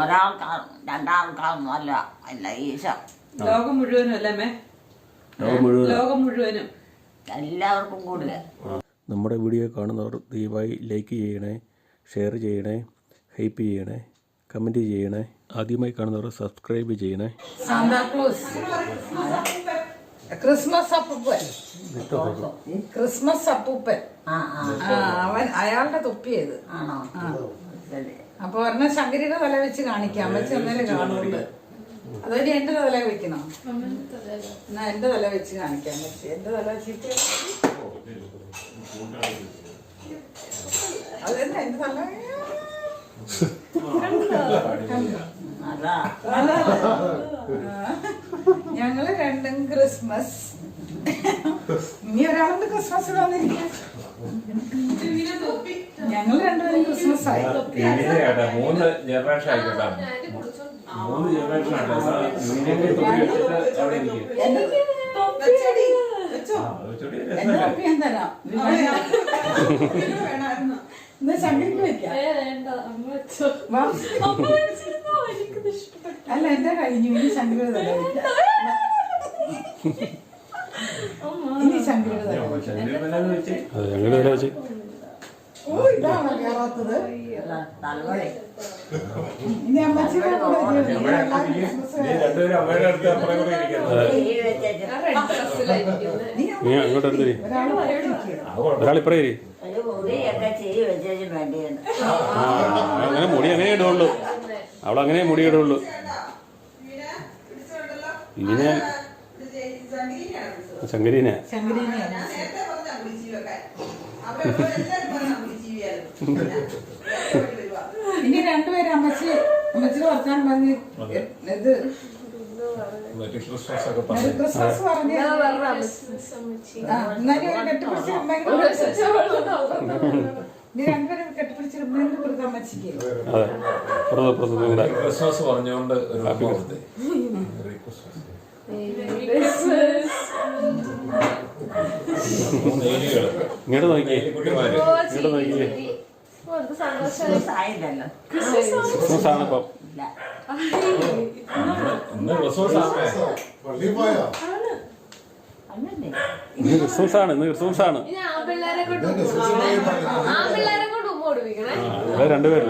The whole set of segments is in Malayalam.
ഒരാൾക്കാർ രണ്ടാൾക്കാർന്നല്ല അല്ല ഈശോ ലോകം മുഴുവനും അല്ലേ? ലോകം മുഴുവനും എല്ലാവർക്കും കൂടുതൽ. നമ്മുടെ വീഡിയോ കാണുന്നവർ ദയവായി ലൈക്ക് ചെയ്യണേ, ഷെയർ ചെയ്യണേ, ഹൈപ്പ് ചെയ്യണേ, കമൻറ്റ് ചെയ്യണേ. ആദ്യമായി കാണുന്നവർ സബ്സ്ക്രൈബ് ചെയ്യണേ. സാന്താക്ലോസ് ക്രിസ്മസ് അപ്പൂപ്പൻ, ക്രിസ്മസ് അപ്പൂപ്പൻ അവൻ അയാളുടെ തൊപ്പിയത്. അപ്പൊ ഒരെണ്ണം ശങ്കരിയുടെ തല വെച്ച് കാണിക്കാം. വെച്ച് എന്നാലും കാണുന്നുണ്ട്. അതൊരു എന്റെ തല വെക്കണം. എന്നാ എന്റെ തല വെച്ച് കാണിക്കാൻ പറ്റും. എന്റെ തല വെച്ചിട്ട് അതെന്താ എന്റെ തല ഞങ്ങള് രണ്ടും ക്രിസ്മസ്. ഇനി ഒരാളുണ്ട് ക്രിസ്മസ് വന്നിരിക്കാൻ. ഞങ്ങൾ രണ്ടുപേരും ക്രിസ്മസ് ആയി. 3 ജനറേഷൻ ആയിക്കോട്ടെ. 3 ജനറേഷൻ ആണ്. അല്ല എന്റെ കഴിഞ്ഞു. ഇനി ശങ്കര തല ഇനി ശങ്കര തല ഓ ഇതാണോ കേറാത്തത്? ഇനി അമ്മച്ചിയുടെ ഒരാളിപ്പറേ അങ്ങനെ മുടി അങ്ങനെ ഇടുള്ളൂ. അവളങ്ങനെ മുടി ഇടുള്ളൂ. ഇങ്ങനെ ശങ്കരിനെ ഇനി രണ്ടുപേരും അമ്മച്ചിയുടെ വർത്താനം പറഞ്ഞ് ഇത് ക്രിസ്മസ് പറഞ്ഞ് എന്നാലും ഒരു കെട്ടിപ്പിടിച്ച് ഇനി രണ്ടുപേരും കെട്ടിപ്പിടിച്ചിട്ട് കൊടുക്കാം അമ്മച്ചിക്ക്. ക്രിസ്മസ് പറഞ്ഞുകൊണ്ട് ഒരു ഹാപ്പി ബർത്ത്ഡേ. ഇങ്ങോട്ട് നോക്കിയേ, ഇങ്ങോട്ട് നോക്കിയേ. ക്രിസ്മസ് ആണ് ഇപ്പം. ഇന്ന് ക്രിസ്മസ് ആണ്. ഇന്ന് ക്രിസ്മസ് ആണ്. ഇന്ന് ക്രിസ്മസ് ആണ്. രണ്ടുപേരും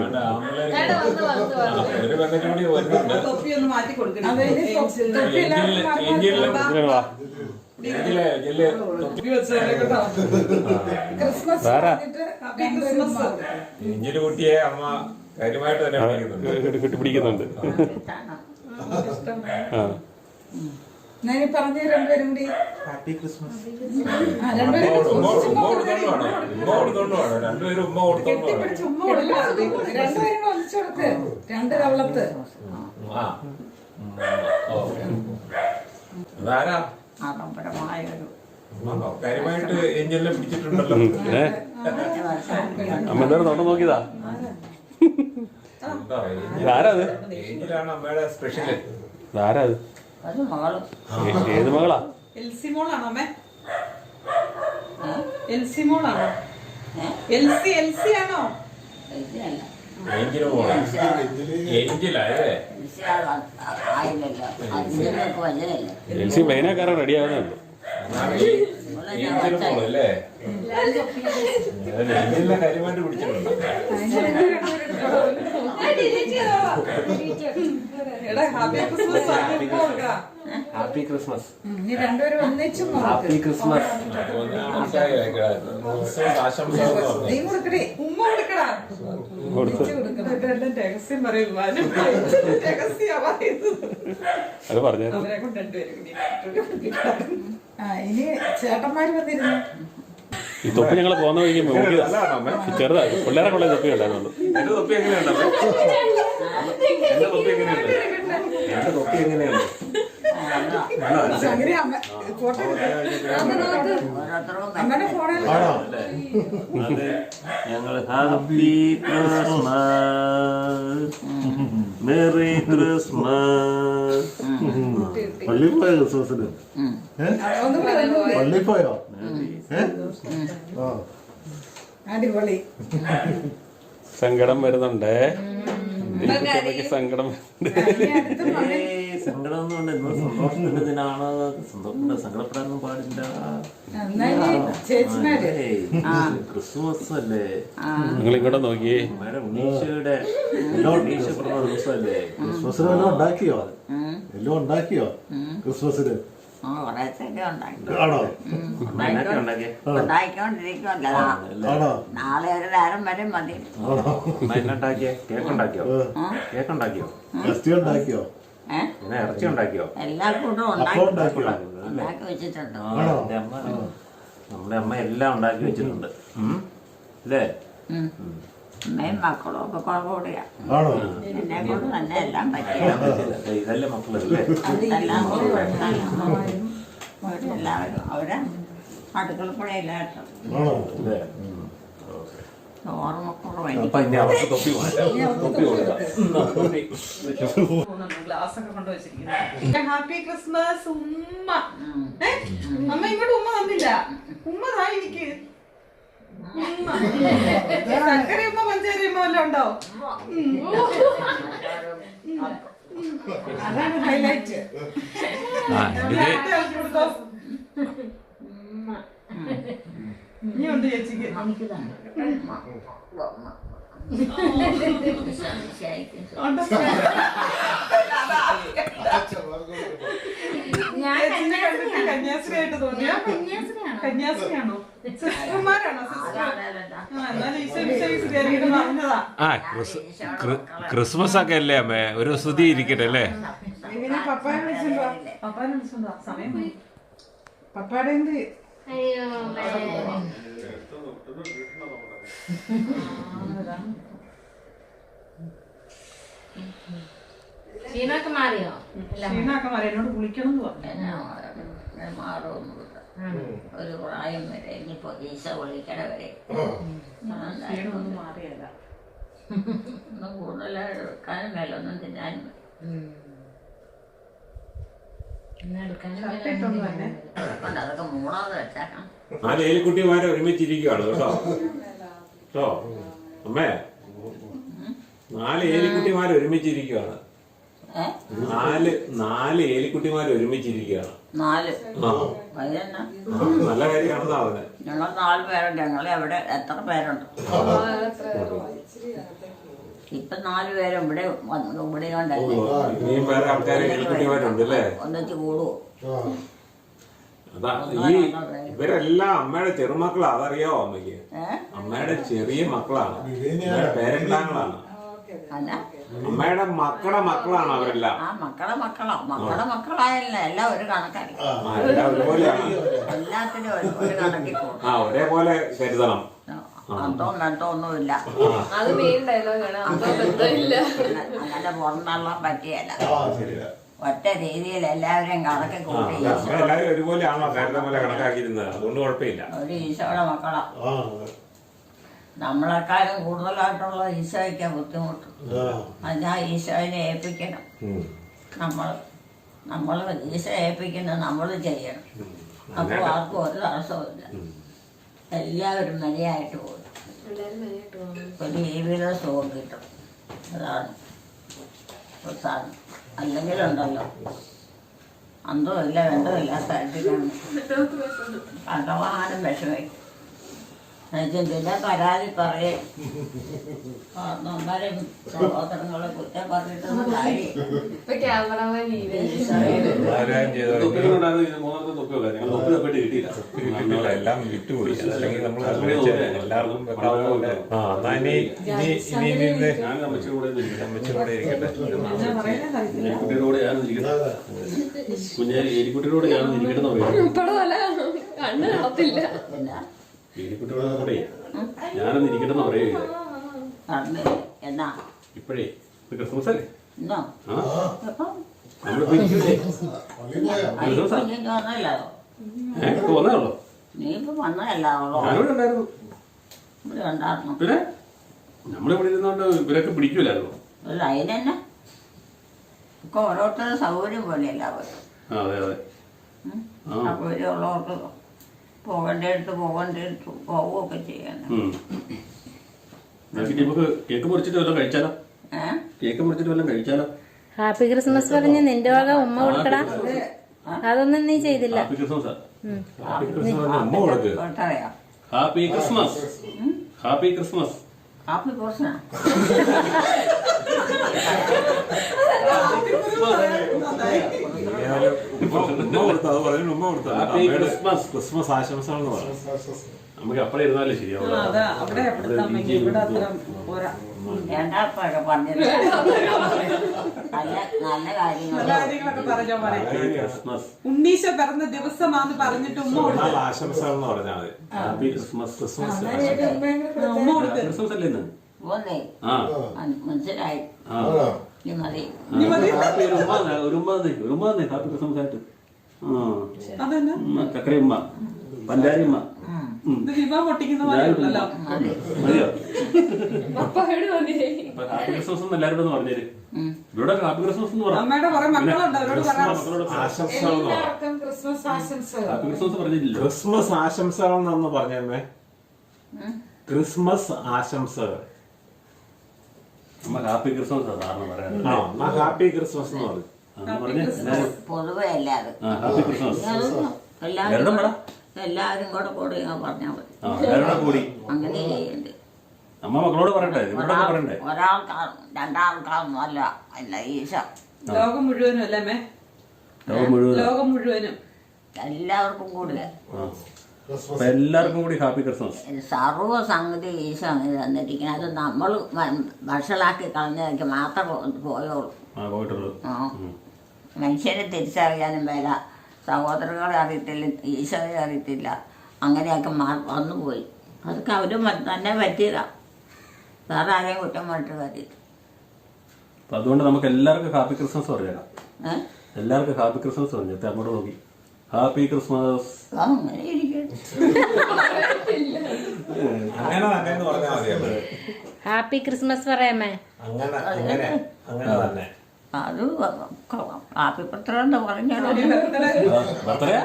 തൊപ്പിയൊന്ന് മാറ്റി കൊടുക്കണം. എഞ്ചിന് കുട്ടിയെ അമ്മ കാര്യമായിട്ട് തന്നെ കെട്ടിപ്പിടിക്കുന്നുണ്ട്. പറഞ്ഞു രണ്ടുപേരും കൂടി ഹാപ്പി ക്രിസ്മസ്. രണ്ടുപേരും ഉമ്മ കൊടുത്തോണ്ട് രണ്ടുപേരും ഒന്നിച്ചു കൊടുത്ത് രണ്ട് കവളത്ത് അതാരാ ആഡംബരമായൊരു കാര്യമായിട്ട് എഞ്ചിനെ പിടിച്ചിട്ടുണ്ടല്ലോ. അമ്മ എന്തായാലും തൊണ്ട നോക്കിയതാ. ആരാത്? ഏഞ്ചിലാണ് അമ്മയുടെ സ്പെഷ്യല്. ആരാത്? അത് മകള്. ഏത് മകളാ? എൽസി മോളാണോ അമ്മേ? എൽസി മോളാണോ? എൽസി ആണോ? ഏഞ്ചിന് പോണം. ഏഞ്ചിലല്ലേ? ആയില്ലല്ലോ. അതിനൊക്കെ വലുതല്ലേ. LC പ്ലെയിനൊക്കെ ready ആവുന്നുള്ളൂ. ഏഞ്ചിന് പോണല്ലേ? ഏഞ്ചിനെ കാര്യമായിട്ട് പിടിച്ചിട്ടുണ്ട്. Happy Christmas. ഇനി രണ്ടുപേരും ഒന്നിച്ചും ഹാപ്പി ക്രിസ്മസ്. നീ കൊടുക്കടേ, ഉമ്മ കൊടുക്കടാ. രഹസ്യം പറയുന്നു. അത് പറഞ്ഞു. അവരെ കൊണ്ട് രണ്ടുപേരും ഇനി ചേട്ടന്മാര് വന്നിരുന്നു. ഈ തൊപ്പി ഞങ്ങൾ പോകുന്ന വഴിക്ക് ചെറുതായി പിള്ളേരെ കൊള്ളേ തൊപ്പി ഉണ്ടായിരുന്നുള്ളൂ. എന്റെ തൊപ്പി എങ്ങനെയുണ്ട്? എന്റെ തൊപ്പി എങ്ങനെയുണ്ട്? എന്റെ തൊപ്പി എങ്ങനെയുണ്ട്? അമ്മയുടെ ഫോണിൽ ഞങ്ങൾ ഹാപ്പി ക്രിസ്മസ്, മെറി ക്രിസ്മസ്. പള്ളിയിൽ പോയോ ക്രിസ്മസിന്? പള്ളിയിൽ പോയോ? അടിപൊളി. സങ്കടം വരുന്നുണ്ട്. ദീപയ്ക്ക് സങ്കടം. സങ്കടമൊന്നും ഉണ്ട്. ഇന്ന് സന്തോഷത്തിന്റെ ദിനാണ്. സങ്കടപ്പെടാനൊന്നും പാടില്ല. ചേച്ചിമാര് ക്രിസ്മസ് അല്ലേ? നിങ്ങൾ ഇങ്ങോട്ട് നോക്കിയേ. ഉണ്ണീശയുടെ ഉണ്ണീശ പറഞ്ഞ ദിവസമല്ലേ? ക്രിസ്മസിന് വല്ലതും ഉണ്ടാക്കിയോ? എല്ലാം ഉണ്ടാക്കിയോ ക്രിസ്മസിന്? കുറേശ്ശൊക്കെ ഉണ്ടാക്കി ആണോ? ഉണ്ടാക്കിക്കൊണ്ടിരിക്കുമല്ലോ. ആണോ? നാളെ ഒരു നേരം വരെ മതി. ഉണ്ടാക്കിയേ? കേക്ക് ഉണ്ടാക്കിയോ? കേക്ക് ഉണ്ടാക്കിയോ? ഗസ്റ്റി ഉണ്ടാക്കിയോ? പിന്നെ ഇറച്ചി ഉണ്ടാക്കിയോ? എല്ലാ കൂട്ടും അപ്പം ഉണ്ടാക്കി ഉണ്ടാക്കിയോ? ഉണ്ടാക്കി വെച്ചിട്ടുണ്ട്. നമ്മുടെ അമ്മ എല്ലാം ഉണ്ടാക്കി വെച്ചിട്ടുണ്ട് അല്ലേ? അമ്മയും മക്കളും ഒക്കെ കുഴപ്പമില്ല. ആണോ? എന്നെ കൊണ്ട് തന്നെ എല്ലാം പറ്റിയ ഇതല്ലേ മക്കളല്ലേ? എല്ലാം എല്ലാവരും അവരെ അടുക്കളപ്പുഴയില്ലാട്ടോ ആണോ? അല്ലേ? ഓർമ്മക്കുറവ്. അപ്പൊ ഇനി അവർക്ക് തൊപ്പി മാറ്റാം. തൊപ്പി കൊടുക്കാം. ഗ്ലാസ് ഒക്കെ കൊണ്ട് വെച്ചിരിക്കുന്നു. ഹാപ്പി ക്രിസ്മസ് ഉമ്മ. അമ്മ ഇങ്ങോട്ട് ഉമ്മ തന്നില്ല. ഉമ്മ താ എനിക്ക്. സക്കരയമ്മ പഞ്ചാരിയമ്മ വല്ലതും ഉണ്ടോ? അതാണ് ഹൈലൈറ്റ്. ഇനിയുണ്ട് ചേച്ചിക്ക്. കന്യാസ്ത്രീയായിട്ട് തോന്നിയോ? കന്യാസ്ത്രീയാണോ? സിസ്റ്റർമാരാണോ? പറഞ്ഞതാ. ആ ക്രിസ്മസ് ഒക്കെ അല്ലേ അമ്മേ? ഒരു സ്തുതി ഇരിക്കട്ടെ അല്ലേ? ഇങ്ങനെ പപ്പാനെ വിളിച്ചിട്ടുണ്ടോ? പപ്പാനെ വിളിച്ചിട്ടുണ്ടോ? സമയം പോയി. പപ്പാടെ എന്ത്? ക്ഷീണമൊക്കെ മാറിയോ? ക്ഷീണമൊക്കെ മാറി. എന്നോട് കുളിക്കണം എന്ന് പറഞ്ഞു. മാറുമൊന്നുമില്ല. ഒരു പ്രായം വരെ ഇനിയിപ്പോ ഈശ വിളിക്കണ വരെ ക്ഷീണമൊന്നും മാറിയല്ല. ഒന്നും കൂടുതലായിട്ട് വെക്കാനും മേല ഒന്നും തിന്നാനും കൊണ്ട് അതൊക്കെ മൂടാതെ വെച്ചേക്കണം. 4 ഏലിക്കുട്ടിമാരെ ഒരുമിച്ചിരിക്കുകയാണ് കേട്ടോ. കേട്ടോ അമ്മേ? 4 ഏലിക്കുട്ടിമാർ ഒരുമിച്ചിരിക്കുകയാണ്. 4 ഏലിക്കുട്ടിമാർ ഒരുമിച്ചിരിക്കുകയാണ്. 4 ആ അതിനെന്നാ നല്ല കാര്യമാണെന്നാ അവന്. ഞങ്ങൾ 4 പേരുണ്ട്. ഞങ്ങൾ എവിടെ എത്ര പേരുണ്ട്? ഇപ്പൊ 4 പേരും ഇവിടെ ഇവിടെ കൊണ്ടല്ലേ. ഇനിയും വേറെ ആൾക്കാർ ഏലിക്കുട്ടിമാരുണ്ട് അല്ലേ? ഒന്നിച്ച് കൂടുവോ? അതാ ഈ ഇവരെല്ലാം അമ്മയുടെ ചെറുമക്കളാ. അതറിയാവോ അമ്മയ്ക്ക്? അമ്മയുടെ ചെറിയ മക്കളാണ്. അമ്മയുടെ പേരൻതാങ്ങളാണ്. അമ്മയുടെ മക്കളുടെ മക്കളാണ് അവരെല്ലാം. ആ മക്കളുടെ മക്കളായല്ല എല്ലാം ഒരു കണക്കല്ല. എല്ലാം ഒരുപോലെയാണ്. എല്ലാത്തിനും ഒരു കണക്കിൽ കൂടും. ഒരേപോലെ കരുതണം. അന്തോ നട്ടോ ഒന്നുമില്ല. അത് മെയിൻ ഡയലോഗാണ്. അങ്ങനെ പുറന്തള്ളാൻ പറ്റിയല്ല. ഒറ്റ രീതിയിൽ എല്ലാവരെയും കണക്ക് കൂട്ടി എല്ലാവരും ഒരുപോലെയാണോ നേരത്തെ പോലെ കണക്കാക്കിയിരുന്നത്? അതുകൊണ്ട് കുഴപ്പമില്ല. ഒരു ഈശോയുടെ മക്കളാ. നമ്മളെക്കാളും കൂടുതലായിട്ടുള്ള ഈശോയ്ക്ക് ബുദ്ധിമുട്ട്. അതിനാ ഈശോനെ ഏൽപ്പിക്കണം. നമ്മൾ ഈശോ ഏൽപ്പിക്കുന്നത് നമ്മൾ ചെയ്യണം. അപ്പോൾ ആർക്കും ഒരു തടസ്സമില്ല. എല്ലാവരും മര്യാദയായിട്ട് പോകും. ഒരു ജീവിത സുഖം കിട്ടും. അതാണ് പ്രധാനം. അല്ലെങ്കിലുണ്ടല്ലോ അന്തമില്ല ബന്ധമില്ലാത്ത കാര്യത്തിലാണ് കണ്ടവാനും വിഷമിക്കും. പിന്നെ പരാതി പറയും. നമ്മളും സഹോദരങ്ങളെ കുറ്റം പറഞ്ഞിട്ടൊന്നും കാര്യം. എല്ലാം വിറ്റുപോയി. അല്ലെങ്കിൽ നമ്മൾ എല്ലാവർക്കും അമ്മച്ചിലൂടെ ഇരിക്കട്ടെ. കുട്ടിയോട് എലിക്കുട്ടിയോട് ഞാൻ ഇരിക്കട്ടെന്ന് പറയും. കണ്ണ് കാണത്തില്ല. എലിക്കുട്ടിയോട് കൂടെ ഞാനൊന്ന് ഇരിക്കട്ടെന്ന് പറയുക. എന്നാ ഇപ്പോഴേ ക്രിസ്മസ് അല്ലേ? ഇന്നോ നമ്മളിപ്പോ ഇരിക്കൂലേ? വന്നല്ലോ. വന്നല്ലോ. നീ ഇപ്പൊ വന്നതല്ലാണല്ലോ. ഞാനിവിടെ ഉണ്ടായിരുന്നു. ഇവിടെ ഉണ്ടായിരുന്നു. പിന്നെ നമ്മളിവിടെ ഇരുന്നോണ്ട് ഇവരൊക്കെ പിടിക്കൂലായിരുന്നു. അല്ല അതിനെന്നെ ഇപ്പൊ ഓരോരുത്തരുടെ സൗകര്യം പോലെയല്ല അവർ. അതെ അതെ. സൗകര്യമുള്ളവർക്ക് പോകേണ്ടടുത്ത് പോവുകയൊക്കെ ചെയ്യണം. നമുക്ക് കേക്ക് പൊറിച്ചിട്ട് വല്ലതും കഴിച്ചാലോ? കേക്ക് മുറിച്ചിട്ട് വല്ലതും കഴിച്ചാലോ? ഹാപ്പി ക്രിസ്മസ് പറഞ്ഞ് നിന്റെ വക ഉമ്മ കൊടുക്കടാ. അതൊന്നും നീ ചെയ്തില്ല. Happy Christmas. ഹാപ്പി ക്രിസ്മസ് ഉമ്മ കൊടുക്ക്. കേട്ടറിയാം. Happy Christmas. Happy Christmas. കാപ്പി കുറച്ചാ ഉമ്മ കൊടുത്തു. അത് പറഞ്ഞു ഉമ്മ കൊടുത്തു. Happy Christmas. ക്രിസ്മസ് ആശംസകൾ എന്ന് പറഞ്ഞു. നമുക്ക് അപ്പഴേ ഇരുന്നാലേ ശരിയാവും. രണ്ടാൾക്കൊക്കെ പറഞ്ഞത് നല്ല കാര്യങ്ങളൊക്കെ പറഞ്ഞോ മോനെ. ക്രിസ്മസ്. ഉണ്ണീശോ പിറന്ന ദിവസമാന്ന് പറഞ്ഞിട്ട് ഉമ്മ കൊടുത്തു. ആശംസകൾ എന്ന് പറഞ്ഞാൽ മതി. Happy Christmas. ക്രിസ്മസ് ഉമ്മ കൊടുത്തു. ക്രിസ്മസ് അല്ലേ ഇന്ന്? പോന്നേ ആ മനസ്സിലായി. ആ ഇനി മതി. ഹാപ്പി ഒരു ഉമ്മ ഹാപ്പി ക്രിസ്മസ് ആയിട്ട്. അതന്നെ ചക്കര ഉമ്മ, പഞ്ചാരി ഉമ്മ. വിവാ പൊട്ടിക്കുന്ന പോലെയുണ്ടല്ലോ. മതിയോ? പപ്പായോട് മതി. ഹാപ്പി ക്രിസ്മസ് എന്ന് എല്ലാവരും ഒന്ന് പറഞ്ഞേര്. ഇവിടെ ഹാപ്പി ക്രിസ്മസ് എന്ന് പറഞ്ഞു. അമ്മയുടെ കുറെ മക്കളുണ്ട്, അവരോട് പറയാം. ആശംസകൾ എന്ന് പറഞ്ഞു. എല്ലാവർക്കും ക്രിസ്മസ് ആശംസകൾ. ഹാപ്പി ക്രിസ്മസ് പറഞ്ഞില്ലല്ലോ. ക്രിസ്മസ് ആശംസകൾ എന്നൊന്ന് പറഞ്ഞേ. ക്രിസ്മസ് ആശംസകൾ. നമ്മ ഹാപ്പി ക്രിസ്മസ് സാധാരണ പറയാറ്. ആ എന്നാ ഹാപ്പി ക്രിസ്മസ് എന്ന് പറഞ്ഞു. പറഞ്ഞേ പൊതുവെ അല്ലാതെ ഹാപ്പി ക്രിസ്മസ്. എല്ലാവരും കൂടെ കൂടി പറഞ്ഞാൽ മതി. എല്ലാവരും കൂടി അങ്ങനെ ചെയ്യണ്ട്. അമ്മ മക്കളോട് പറയണ്ടേ? ഇവിടെ പറയണ്ടേ? ഒരാൾക്കാണ് രണ്ടാൾക്കാർന്നും അല്ല ഈശോ ലോകം മുഴുവനും അല്ലേ മേ? ലോകം മുഴുവനും എല്ലാവർക്കും കൂടി എല്ലാവർക്കും കൂടി ഹാപ്പി ക്രിസ്മസ്. സർവ്വ സംഗതി ഈശോ അങ്ങനെ തന്നിരിക്കുന്നത്. അത് നമ്മൾ വഷളാക്കി കളഞ്ഞതൊക്കെ മാത്രം പോയുള്ളൂ. പോയിട്ടുള്ളൂ. മനുഷ്യരെ തിരിച്ചറിയാനും വേല, സഹോദരങ്ങളെ അറിയത്തില്ല, ഈശോയെ അറിയത്തില്ല, അങ്ങനെയൊക്കെ വന്നുപോയി. അതൊക്കെ അവരും തന്നെ പറ്റിയതാണ്. വേറെ ആരെയും കുറ്റം പറഞ്ഞിട്ട് കാര്യമില്ല. അപ്പൊ അതുകൊണ്ട് നമുക്ക് എല്ലാവർക്കും ഹാപ്പി ക്രിസ്മസ് പറയാം. എല്ലാവർക്കും ഹാപ്പി ക്രിസ്മസ് പറഞ്ഞു. അങ്ങോട്ട് നോക്കി ഹാപ്പി ക്രിസ്മസ്. അങ്ങനെ ഇരിക്കും. അങ്ങനെ തന്നെ പറഞ്ഞാൽ മതി. ഹാപ്പി ക്രിസ്മസ് പറയാമേ. അങ്ങനെ അങ്ങനെ അങ്ങനെ തന്നെ. അത് കാപ്പിപ്പത്രം എന്ന് പറഞ്ഞാൽ ബർത്ത്ഡേ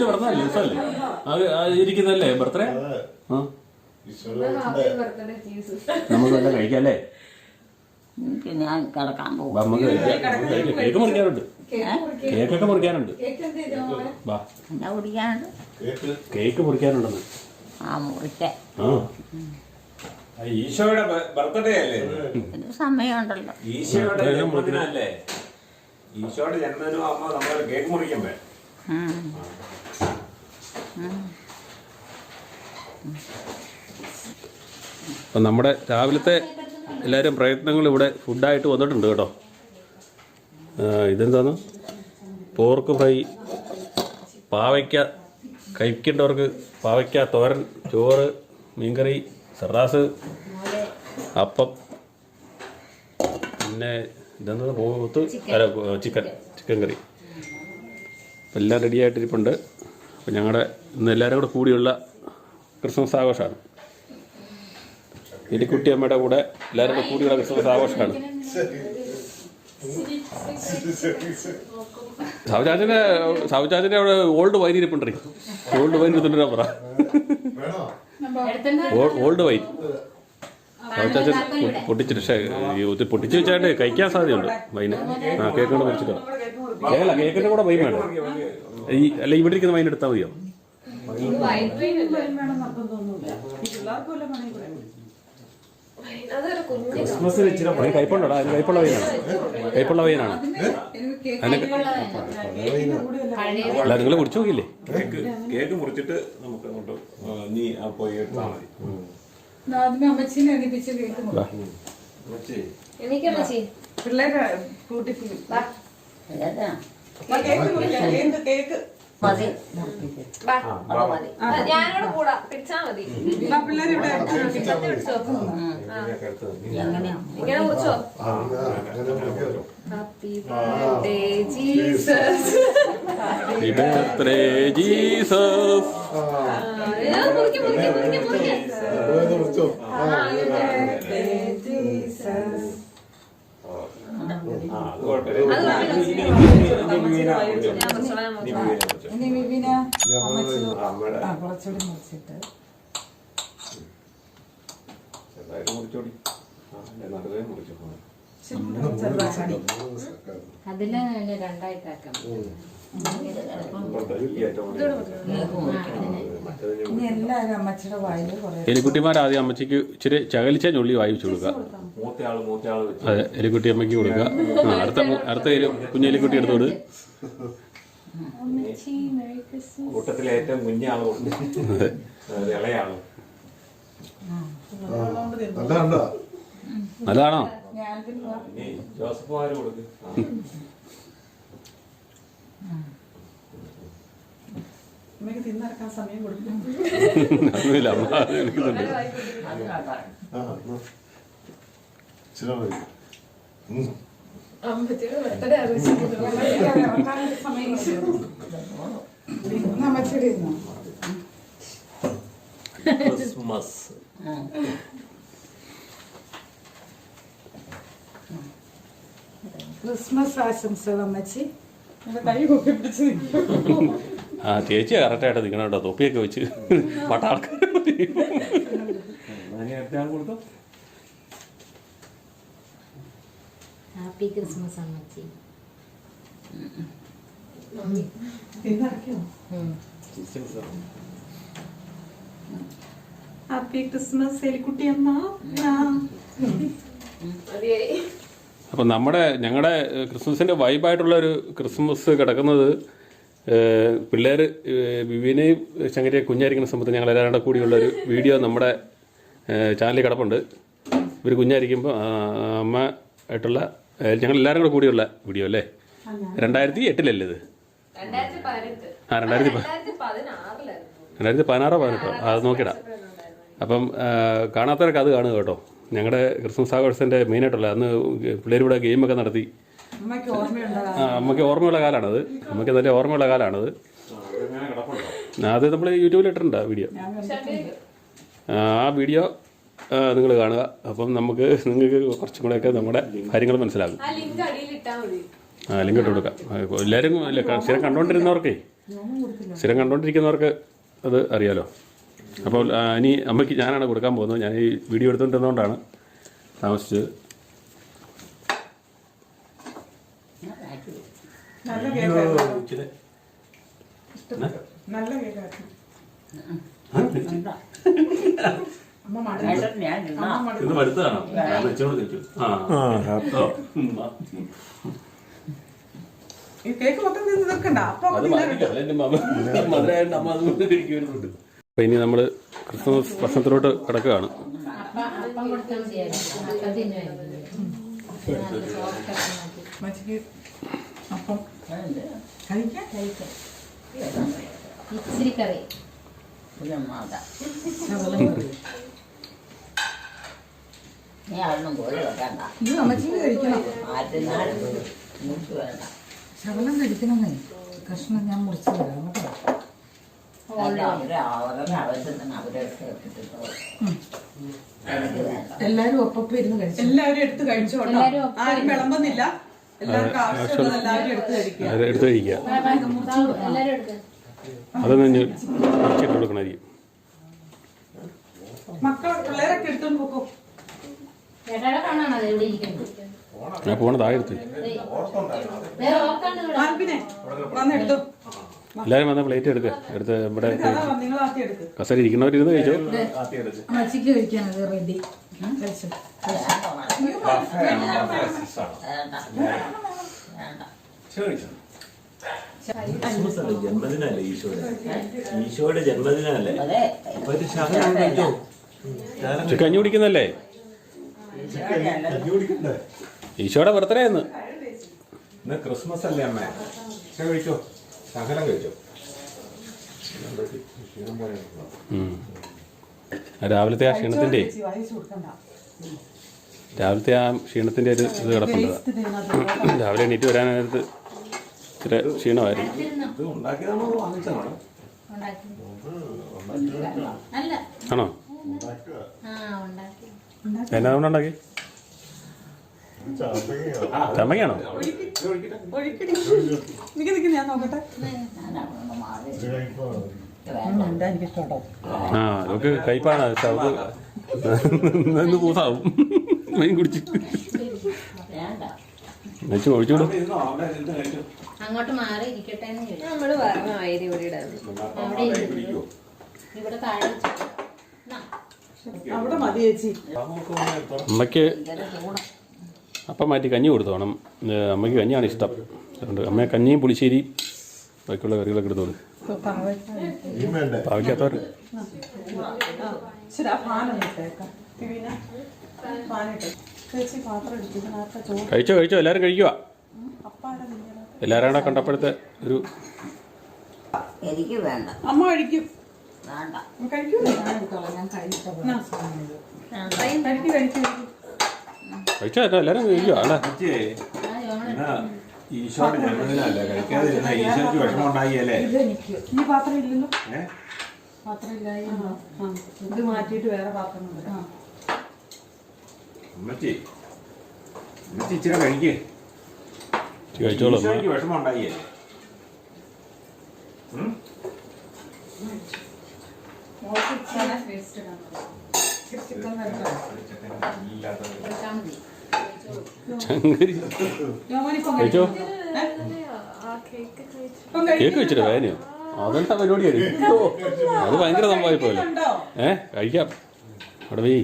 പറഞ്ഞല്ലേ ഇരിക്കുന്നല്ലേ ബർത്ത്ഡേ. നമുക്ക് വല്ല കഴിക്കാല്ലേ? എനിക്ക് ഞാൻ കിടക്കാൻ പോകും. നമുക്ക് കേക്ക് മുറിക്കാനുണ്ട്. കേക്കൊക്കെ മുറിക്കാനുണ്ട്. വാ, എന്നാ കുടിക്കാനുണ്ട്? കേക്ക് മുറിക്കാനുണ്ടെന്ന്. മുറിക്കാൻ ഈശോയുടെ ബർത്ത്ഡേ അല്ലേ? ഇത് സമയമുണ്ടല്ലോ. ഈശോയുടെ ജന്മദിനല്ലേ? ഈശോയുടെ ജന്മദിനം ആകുമ്പോ നമ്മള് കേക്ക് മുറിക്കണ്ടേ? അപ്പം നമ്മുടെ രാവിലത്തെ എല്ലാവരും പ്രയത്നങ്ങൾ ഇവിടെ ഫുഡായിട്ട് വന്നിട്ടുണ്ട് കേട്ടോ. ഇതെന്താന്ന്? പോർക്ക് ഫ്രൈ, പാവയ്ക്ക കഴിക്കേണ്ടവർക്ക് പാവയ്ക്ക തോരൻ, ചോറ്, മീൻകറി, സർദാസ്, അപ്പം, പിന്നെ ഇതെന്താ പോത്ത് അല്ല ചിക്കൻ കറി. അപ്പം എല്ലാം റെഡിയായിട്ടിരിപ്പുണ്ട്. അപ്പം ഞങ്ങളുടെ ഇന്ന് എല്ലാവരും കൂടെ കൂടിയുള്ള ക്രിസ്മസ് ആഘോഷമാണ്. എലിക്കുട്ടിയമ്മയുടെ കൂടെ എല്ലാവരും കൂടെ കൂടിയുള്ള ക്രിസ്മസ് ആഘോഷമാണ്. സാവുചാച്ചൻ്റെ അവിടെ ഓൾഡ് വൈൻ ഇരിപ്പുണ്ടേ. ഓൾഡ് വൈൻ എടുത്തിട്ട് പറ. ഓൾഡ് വൈൻ സാവുചാച്ചൻ പൊട്ടിച്ചിട്ട് പൊട്ടിച്ച് വെച്ചായിട്ട് കഴിക്കാൻ സാധ്യതയുണ്ട് വൈന്. കേക്ക് കൊണ്ട് മരിച്ചിട്ടോ? കേക്കിൻ്റെ കൂടെ വൈൻ വേണം. അല്ല ഇവിടെ ഇരിക്കുന്ന വൈൻ എടുത്താൽ മതിയോ? ക്രിസ്മസിന് ഇച്ചിരി കയ്പുണ്ടോടാ? അതിന് കയ്പുള്ള വൈനാണ്. കയ്പുള്ള വൈനാണ്. അല്ല നിങ്ങൾ കുടിച്ചു നോക്കിയില്ലേ? കേക്ക് മുറിച്ചിട്ട് നമുക്ക് അങ്ങോട്ട് നീ പോയി എടുത്താൽ മതി. അമ്മച്ചീനെ എണീപ്പിച്ച് കേക്ക് മുറിക്കും. പിള്ളേരെ കൂട്ടി കേക്ക് മുറിക്കാം. കേക്ക് മതി. ഞാനോട് കൂടാ പിടിച്ചാ മതി. പിള്ളേർ ഇവിടെ ഇങ്ങനെ മുറിച്ചോ? Happy birthday Jesus. Happy birthday Jesus. മുറിക്ക് മുറിക്ക് മുറിക്ക് മുറിക്ക്. ഇനി വിവിന കുറച്ചുകൂടി മുറിച്ചിട്ട് മുറിച്ചോടി. അത്രയും കുടിച്ചു. അതില് രണ്ടായിട്ടാക്കാം. ഇനി എല്ലാവരും അമ്മച്ചിയുടെ വായിൽ കുറെ എലിക്കുട്ടിമാരാദ്യം അമ്മച്ചിക്ക് ഇച്ചിരി ചകലിച്ച ഞുള്ളി വായിച്ചു കൊടുക്കുക. മൂത്തയാള് വെച്ച് അതെ, എലിക്കുട്ടി അമ്മയ്ക്ക് കൊടുക്കുക. അടുത്ത കുഞ്ഞെലിക്കുട്ടി എടുത്തോട്. കൂട്ടത്തിലെ ഏറ്റവും കുഞ്ഞാള് കൊടുത്തു, ഇളയാള്. നല്ലതാണോ? ഇനി ജോസഫുമാര് കൊടുക്ക്. അമ്മയ്ക്ക് തിന്നിറക്കാൻ സമയം കൊടുക്കും. ഒന്നുമില്ല, അമ്മ എടുക്കുന്നുണ്ട്. അമ്പത്തിയുടെ ബർത്ത്ഡേ ആഘോഷിക്കുന്നു. സമയം അമ്മച്ചിയുടെ ഇരുന്നോ? ക്രിസ്മസ് ക്രിസ്മസ് ആശംസകൾ അമ്മച്ചി. കൈ പൊക്കി പിടിച്ച് ആ ചേച്ചി കറക്റ്റായിട്ട് നിൽക്കണം കേട്ടോ, തൊപ്പിയൊക്കെ വെച്ച് പട്ടാൾക്കാർ കൊടുത്തു. ഹാപ്പി ക്രിസ്മസ് അമ്മച്ചി. ഹാപ്പി ക്രിസ്മസ് എലിക്കുട്ടി അമ്മ. മതിയായി. അപ്പം ഞങ്ങളുടെ ക്രിസ്മസിൻ്റെ വൈബായിട്ടുള്ള ഒരു ക്രിസ്മസ് കിടക്കുന്നത് പിള്ളേർ വിവിനെയും ശങ്കരിയെ കുഞ്ഞായിരിക്കുന്ന സമയത്ത് ഞങ്ങൾ എല്ലാവരുടെ കൂടിയുള്ളൊരു വീഡിയോ നമ്മുടെ ചാനലിൽ കിടപ്പുണ്ട്. ഇവർ കുഞ്ഞായിരിക്കുമ്പോൾ അമ്മ ആയിട്ടുള്ള ഞങ്ങൾ എല്ലാവരും കൂടെ കൂടിയുള്ള വീഡിയോ അല്ലേ? 2008 ഇത്? 2016 അത് നോക്കിയിടാം. അപ്പം കാണാത്തവരൊക്കെ അത് കാണുക കേട്ടോ. ഞങ്ങളുടെ ക്രിസ്മസ് ആഘോഷത്തിൻ്റെ മെയിനായിട്ടുള്ള അന്ന് പിള്ളേർ ഇവിടെ ഗെയിമൊക്കെ നടത്തി. അമ്മയ്ക്ക് ഓർമ്മയുള്ള കാലമാണത്. അമ്മയ്ക്ക് നല്ല ഓർമ്മയുള്ള കാലമാണത്. അത് നമ്മൾ യൂട്യൂബിൽ ഇട്ടിട്ടുണ്ട് വീഡിയോ. ആ വീഡിയോ നിങ്ങൾ കാണുക. അപ്പം നിങ്ങൾക്ക് കുറച്ചും കൂടെയൊക്കെ നമ്മുടെ കാര്യങ്ങൾ മനസ്സിലാകും. ആ ലിങ്ക് ഇട്ട് കൊടുക്കാം. എല്ലാവരും സ്ഥിരം കണ്ടുകൊണ്ടിരിക്കുന്നവർക്ക് അത് അറിയാലോ. അപ്പോൾ ഇനി അമ്മയ്ക്ക് ഞാനാണ് കൊടുക്കാൻ പോകുന്നത്. ഞാൻ ഈ വീഡിയോ എടുത്തുകൊണ്ടിരുന്നതുകൊണ്ടാണ് താമസിച്ചത്. നല്ല കേക്കായിരുന്നു. ഇത് മടുത്തതാണോ? ഈ കേക്ക് മൊത്തം തിന്ന് തീർക്കണ്ട. അത് മധുരമായിട്ട് അമ്മ അതുകൊണ്ട് കഴിക്കുന്നുണ്ട്. അപ്പം ഇനി നമ്മൾ ക്രിസ്മസ് ഭക്ഷണത്തിലോട്ട് കിടക്കുകയാണ്. അപ്പം ഇച്ചിരി കറി. നീ അതൊന്നും പോയി വെക്കണ്ട. ഇത് അമ്മച്ചിക്ക് കഴിക്കണം. വേണ്ട. ശകലം കഴിക്കണമെന്നേ. കഷ്ണം ഞാൻ മുറിച്ച് തരാം കേട്ടോ. അവരുടെ ആവശ്യത്തിന് അവരെടുത്ത് എല്ലാരും ഒപ്പം ഇരുന്ന് കഴിച്ചു. എല്ലാവരും എടുത്ത് കഴിച്ചോട്ടോ. ആരും വിളമ്പുന്നില്ല. എല്ലാവർക്കും ആവശ്യമുള്ളത് എല്ലാവരും എടുത്ത് കഴിക്കുക. എടുത്ത് കഴിക്കുക. അതൊന്ന് ഇട്ട് കൊടുക്കണമായിരിക്കും. മക്കളെ പിള്ളേരൊക്കെ എടുത്തോണ്ട് പോക്കോ. ഞാൻ പോണ താഴെ എടുത്ത്. എല്ലാവരും വന്ന പ്ലേറ്റ് എടുക്കുക. എടുത്ത് ഇവിടെ കസര ഇരിക്കുന്നവരിരുന്ന് കഴിച്ചോ. അമ്മച്ചിക്ക് കഴിക്കാനത് റെഡി. ജന്മദിനല്ലേ ഈശോയുടെ ജന്മദിനല്ലേ? കഞ്ഞി കുടിക്കുന്നല്ലേ? ഈശോയുടെ ബർത്ത്ഡേ എന്ന്. ഇന്ന് ക്രിസ്മസ് അല്ലേ അമ്മ? കഴിച്ചോ, ശകലം കഴിച്ചോ. രാവിലത്തെ ആ ക്ഷീണത്തിന്റെ ഒരു ഇത് കിടപ്പുണ്ട്. രാവിലെ എണീറ്റ് വരാനായിട്ട് ഇച്ചിരി ക്ഷീണമായിരുന്നു. ഇത് ഉണ്ടാക്കി നമ്മൾ വാങ്ങിച്ചതാണ്. ആണോ? എന്നാ കൊണ്ടുണ്ടാക്കി? ചമ്മങ്ങയാണോ? ഞാൻ നോക്കട്ടെ. ആ നമുക്ക് കയ്പാണ്. അത് പൂസാവും. വൈൻ കുടിച്ച് വേണ്ട. വെച്ച് ഒഴിച്ചോളൂ. അവിടെ ഇരുന്നോ? അവിടെ ഇരുന്ന് കഴിച്ചോ. അങ്ങോട്ട് മാറി ഇരിക്കട്ടെ എന്ന് ചോദിച്ചു. നമ്മള് പറഞ്ഞു ആയിരം ഇവിടെ അവിടെ പിടിക്കുവോ? ഇവിടെ താഴെ വെച്ചു. അവിടെ മതി ചേച്ചി. അമ്മയ്ക്ക് ഭയങ്കര ചൂടാ. അപ്പം മാറ്റി കഞ്ഞി കൊടുത്തോണം. അമ്മയ്ക്ക് കഞ്ഞിയാണ് ഇഷ്ടം. അതുകൊണ്ട് അമ്മയെ കഞ്ഞിയും പുളിശ്ശേരി ബാക്കിയുള്ള കറികളൊക്കെ എടുത്തോളൂ. മീൻ വേണ്ടേ? പാവയ്ക്കാത്തവർ ശരി, ആ പാലൊന്നും ഇട്ടേക്കാം. പിന്നെ പാലിട്ട് ചേച്ചി പാത്രം എടുത്തിട്ട് നേരത്തെ ചോറ് കഴിച്ചോ എല്ലാവരും കഴിക്കുക. അപ്പാടെ എല്ലാവരും കൂടെ കണ്ടപ്പോഴത്തെ ഒരു എനിക്ക് വേണ്ട. അമ്മ കഴിക്കും. വേണ്ട. കഴിക്കൂലേ? ഞാൻ എടുത്തോളാം. ഞാൻ കഴിച്ചിട്ട് കഴിക്കും. കഴിച്ചോ എല്ലാവരും കഴിക്കുക അല്ലേ? അച്ഛേ, എന്നാ ഈശോയുടെ ജന്മദിനമല്ലേ, കഴിക്കാതിരുന്ന ഈശോയ്ക്ക് വിഷമം ഉണ്ടായില്ലേ? ഇതെനിക്ക് ഈ പാത്രം ഇല്ലല്ലോ. പാത്രം ഇല്ലായി. ഇത് മാറ്റിയിട്ട് വേറെ പാത്രം കൊണ്ട്. അമ്മച്ചി ഇച്ചിരി കഴിക്കേ. കഴിച്ചോളൂ. ഈശോയ്ക്ക് വിഷമം ഉണ്ടായില്ലേ? ചങ്കരി കഴിച്ചോ. കേക്ക് വെച്ചിട്ട് വേനയോ? അതെന്താ പരിപാടിയാണ്? അത് ഭയങ്കര സംഭവമായി പോയല്ലോ. കഴിക്കാം. അവിടെ പോയി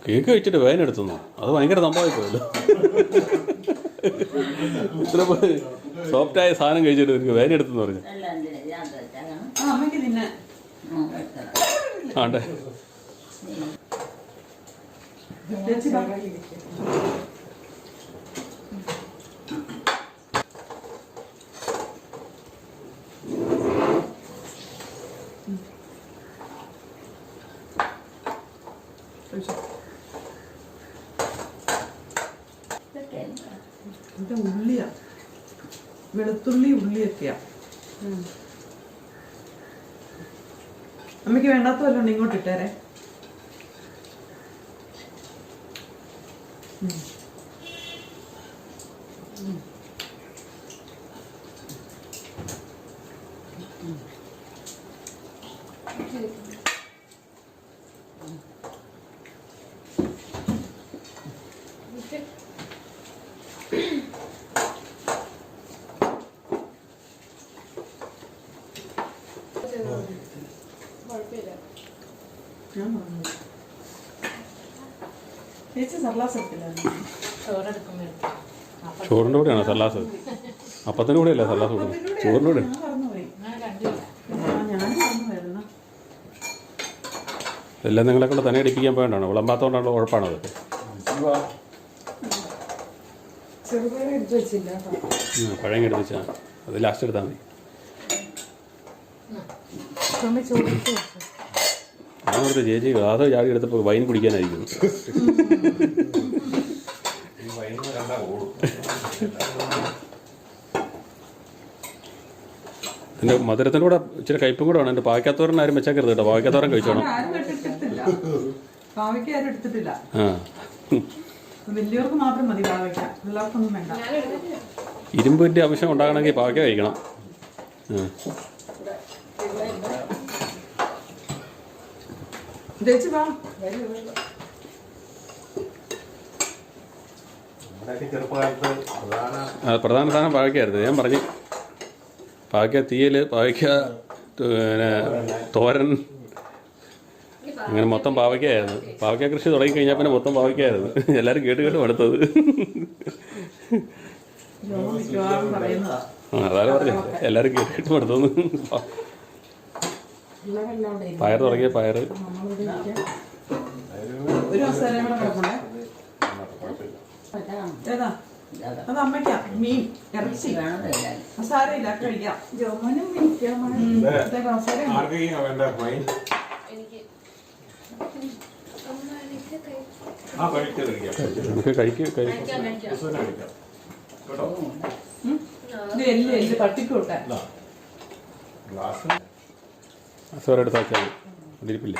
കേക്ക് വെച്ചിട്ട് വേന എടുത്തുന്നു. അത് ഭയങ്കര സംഭവമായി പോയല്ലോ. ഇത്ര സോഫ്റ്റായ സാധനം കഴിച്ചിട്ട് എനിക്ക് വേന എടുത്തെന്ന് പറഞ്ഞു. എല്ലാം എന്തിനാ ഇതിനകത്ത് വെച്ചേക്കണം? അമ്മയ്ക്ക് തിന്നെ എടുക്കണം. ആണ്ടെ ചേച്ചി ഇത് ഉള്ളിയാ, വെളുത്തുള്ളി ഉള്ളിയൊക്കെയാ. അമ്മയ്ക്ക് വേണ്ടാത്ത വല്ലതും ഇങ്ങോട്ട് ഇട്ടേരെ. ചേച്ചി സർലാസ് എടുത്തില്ലായിരുന്നു. ചോറിൻ്റെ കൂടെയാണോ സല്ലാസ്? അപ്പത്തിൻ്റെ കൂടെ അല്ല സല്ലാസ് കൊടുക്കുന്നത്, ചോറിൻ്റെ കൂടെ. എല്ലാം നിങ്ങളെ കൊണ്ട് തന്നെ അടിപ്പിക്കാൻ പോകണ്ടാണോ? വിളമ്പാത്തോണ്ടാണോ? ഉഴപ്പാണോ അതൊക്കെ? ചെറുപയർ എടുത്ത് വെച്ചില്ല. പഴം എടുത്ത് വെച്ചാൽ അത് ലാസ്റ്റ് എടുത്താൽ മതി. ഞാൻ കൊടുത്ത ചേച്ചി ഗ്ലാസ് ചാടി എടുത്തപ്പോൾ വൈൻ കുടിക്കാനായിരിക്കുന്നു. എൻ്റെ മധുരത്തിൻ്റെ കൂടെ ഇച്ചിരി കയ്പും കൂടെ വേണം. എൻ്റെ പാവയ്ക്കാത്തോരൻ ആരും വെച്ചേക്കരുത് കേട്ടോ. പാവയ്ക്കാത്തോരൻ കഴിച്ചോണം. പാവയ്ക്ക് ആരും എടുത്തിട്ടില്ല. ആ, വലിയവർക്ക് മാത്രം മതി പാവയ്ക്ക, എല്ലാവർക്കൊന്നും വേണ്ട. ഇരുമ്പിൻ്റെ അംശം ഉണ്ടാകണമെങ്കിൽ പാവയ്ക്ക കഴിക്കണം. ചേച്ചി വാ. ചെറുപ്പകാലത്ത് പ്രധാന സാധനം പാവയ്ക്കായിരുന്നു. ഞാൻ പറഞ്ഞു പാവയ്ക്ക തീയൽ, പാവയ്ക്ക പിന്നെ തോരൻ, അങ്ങനെ മൊത്തം പാവയ്ക്കായിരുന്നു. പാവയ്ക്ക കൃഷി തുടങ്ങിക്കഴിഞ്ഞാൽ പിന്നെ മൊത്തം പാവയ്ക്കായിരുന്നു. എല്ലാവരും കേട്ട് അടുത്തത്. അതാണ് പറഞ്ഞത്, എല്ലാവരും കേട്ട് അടുത്തത്. പയർ തുടങ്ങിയ പയർ. ഒരു അവസരം കൂടെ കിടക്കണേ. ഏതാ? അത് അമ്മയ്ക്കാ. മീൻ, ഇറച്ചി സാരമില്ല, കഴിക്കാം. ജോമനും ആർക്കെങ്കിലും വേണ്ട വൈൻ? ആ നമുക്ക് കഴിക്കാം കേട്ടോ. എല്ല് തട്ടിക്കൂട്ടെ. ഗ്ലാസ് സോരെടുത്ത് വെച്ചാൽ ഇരിപ്പില്ലേ?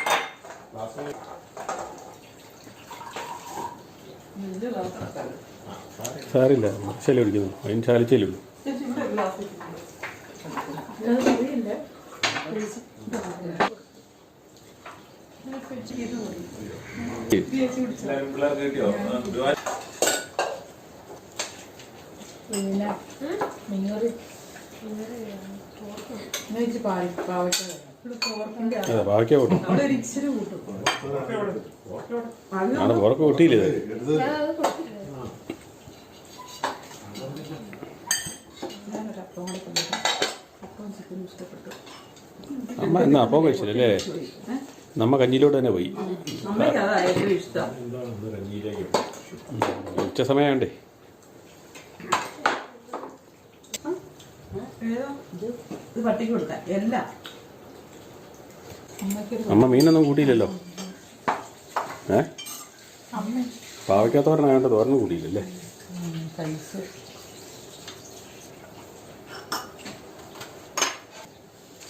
സാരില്ല, ശല്യം പിടിക്കുന്നു. അതിന് ചാലിച്ചേലുള്ളൂ. എല്ലാവരും പിള്ളേർക്ക് കിട്ടിയോ? പിന്നെ മീൻകറി അതെ പാവയ്ക്ക കൂട്ടും ഇച്ചിരി കൂട്ടും. ആണ് പുറക്ക് കൂട്ടിയില്ലേ ഇത് എടുത്ത് ഞാനൊരപ്പം കൂടെ കൊണ്ടുവരാം. അപ്പം ചിക്കനും ഇഷ്ടപ്പെട്ടു. അമ്മ എന്നാ അപ്പം കഴിച്ചില്ലല്ലേ നമ്മ കഞ്ഞിയിലോട്ട് തന്നെ പോയി അമ്മയ്ക്ക് അതാ ഏറ്റവും ഇഷ്ടം. ഉച്ച സമയമാണ്ടേ ഇത് പട്ടിക്ക് കൊടുക്കാം എല്ലാം. അമ്മ മീനൊന്നും കൂട്ടിയില്ലല്ലോ പാവയ്ക്ക തോരനായോണ്ട് തോരനും കൂട്ടിയില്ലല്ലേ പൈസ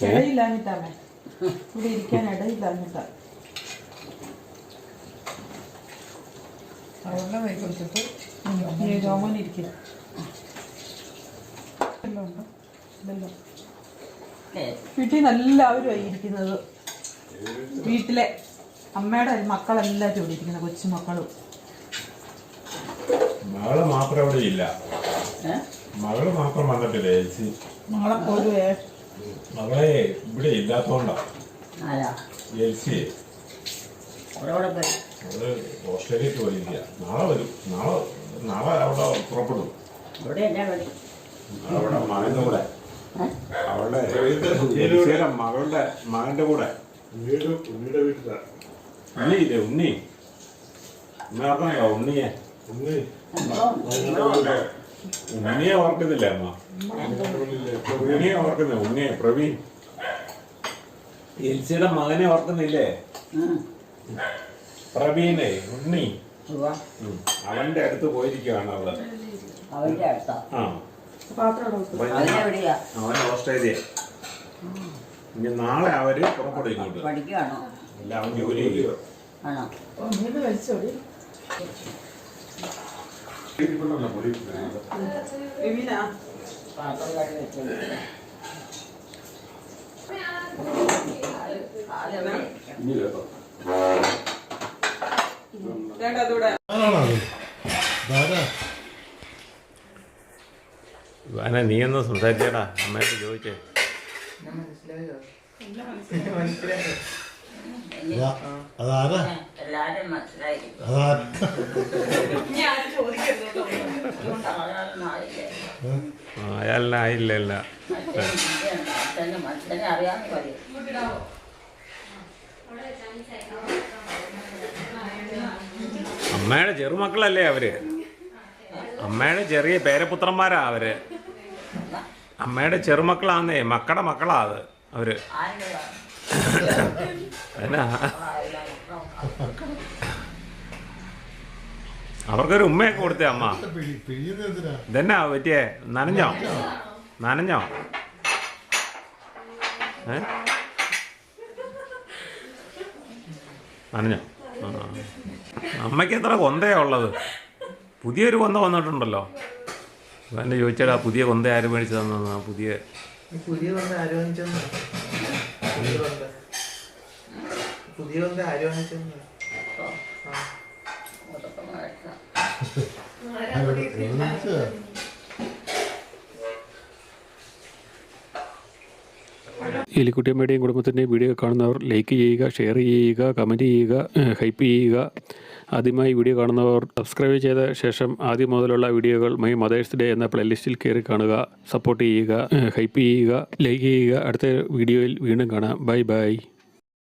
ഇടയില്ലാഞ്ഞിട്ടാമേ ഇവിടെ ഇരിക്കാൻ ഇടയില്ലാഞ്ഞിട്ടാ. വെള്ളം വൈ കൊടുത്തിട്ട് രോമൻ ഇരിക്കും. വീട്ടിൽ നിന്ന് എല്ലാവരും ഇരിക്കുന്നത്. വീട്ടിലെ അമ്മയുടെ മക്കളെല്ലാവരും ഇവിടെ ഇരിക്കുന്നത്, കൊച്ചുമക്കളും. മകള് മാത്രം അവിടെ ഇല്ല. മകള് മാത്രം വന്നിട്ടില്ല ചേച്ചി. മകളെ പോലും മകളെ ഇവിടെ ഇല്ലാത്തോണ്ടാ ആരാ ചേച്ചി. അവരോടെ പോയി അവള് ഓസ്ട്രേലിയക്ക് പോയിരിക്കുക. നാളെ വരും. നാളെ അവിടെ പുറപ്പെടും. ഇവിടെ എന്നാ പണി? അവിടെ മകന്റെ കൂടെ അവളുടെ ചേച്ചിയുടെ മകളുടെ മകന്റെ കൂടെ ഉണ്ണിയുടെ വീട്ടിലാണ്. ഉണ്ണിയില്ലേ ഉണ്ണി ഉണ്ണാർന്നോ ഉണ്ണിയെ ഉണ്ണിയെ ഓർക്കുന്നില്ലേ അമ്മ? ഉണ്ണിയെ ഓർക്കുന്ന ഉണ്ണിയെ പ്രവീൺ എൽസിയുടെ മകനെ ഓർക്കുന്നില്ലേ? പ്രവീണേ ഉണ്ണി അവന്റെ അടുത്ത് പോയിരിക്കുകയാണ് അവള്. അവന്റെ അടുത്താ? ആ അവനെവിടെയാ? അവൻ ഓസ്ട്രേലിയ. ഇനി നാളെ അവര് പുറപ്പെടും ഇങ്ങോട്ട്. പഠിക്കുകയാണോ? ഇല്ല അവൻ ജോലി ചെയ്യുക. ആണോ? കഴിച്ചോടി. പാത്രം കഴുകി വെച്ചിട്ടുണ്ട്. അനെ നീ ഒന്ന് സംസാരിച്ചേടാ അമ്മയോട് ചോദിച്ചേ. അതാരാ എല്ലാരും മനസ്സിലായി. അയാളിനായില്ലല്ല മനുഷ്യനെ അറിയാമെന്ന് പറയും. അമ്മയുടെ ചെറുമക്കളല്ലേ അവര്? അമ്മയുടെ ചെറിയ പേരപുത്രന്മാരാ അവര്. അമ്മയുടെ ചെറുമക്കളാന്നേ, മക്കളുടെ മക്കളാ അത് അവര്. എന്നാ അവർക്കൊരു ഉമ്മയൊക്കെ കൊടുത്തേ അമ്മ. ഇതെന്നാ പറ്റിയേ? നനഞ്ഞോ? നനഞ്ഞോ? നനഞ്ഞോ? അമ്മയ്ക്ക് എത്ര കൊന്തയാ ഉള്ളത്? പുതിയൊരു കൊന്ത വന്നിട്ടുണ്ടല്ലോ. എന്നെ ചോദിച്ചാടാ പുതിയ കൊന്ത ആര് മേടിച്ചു തന്നെന്ന്? പുതിയ കൊന്ത ആരോപിച്ചെന്ന്. പുതിയ കൊന്ത ആരോപിച്ചെന്ന്. എലിക്കുട്ടിയമ്മയുടെയും കുടുംബത്തിൻ്റെയും വീഡിയോ കാണുന്നവർ ലൈക്ക് ചെയ്യുക, ഷെയർ ചെയ്യുക, കമൻറ്റ് ചെയ്യുക, ഹൈപ്പ് ചെയ്യുക. ആദ്യമായി വീഡിയോ കാണുന്നവർ സബ്സ്ക്രൈബ് ചെയ്ത ശേഷം ആദ്യം മുതലുള്ള വീഡിയോകൾ മൈ മദേഴ്സ് ഡേ എന്ന പ്ലേലിസ്റ്റിൽ കയറി കാണുക. സപ്പോർട്ട് ചെയ്യുക, ഹൈപ്പ് ചെയ്യുക, ലൈക്ക് ചെയ്യുക. അടുത്ത വീഡിയോയിൽ വീണ്ടും കാണാം. Bye bye.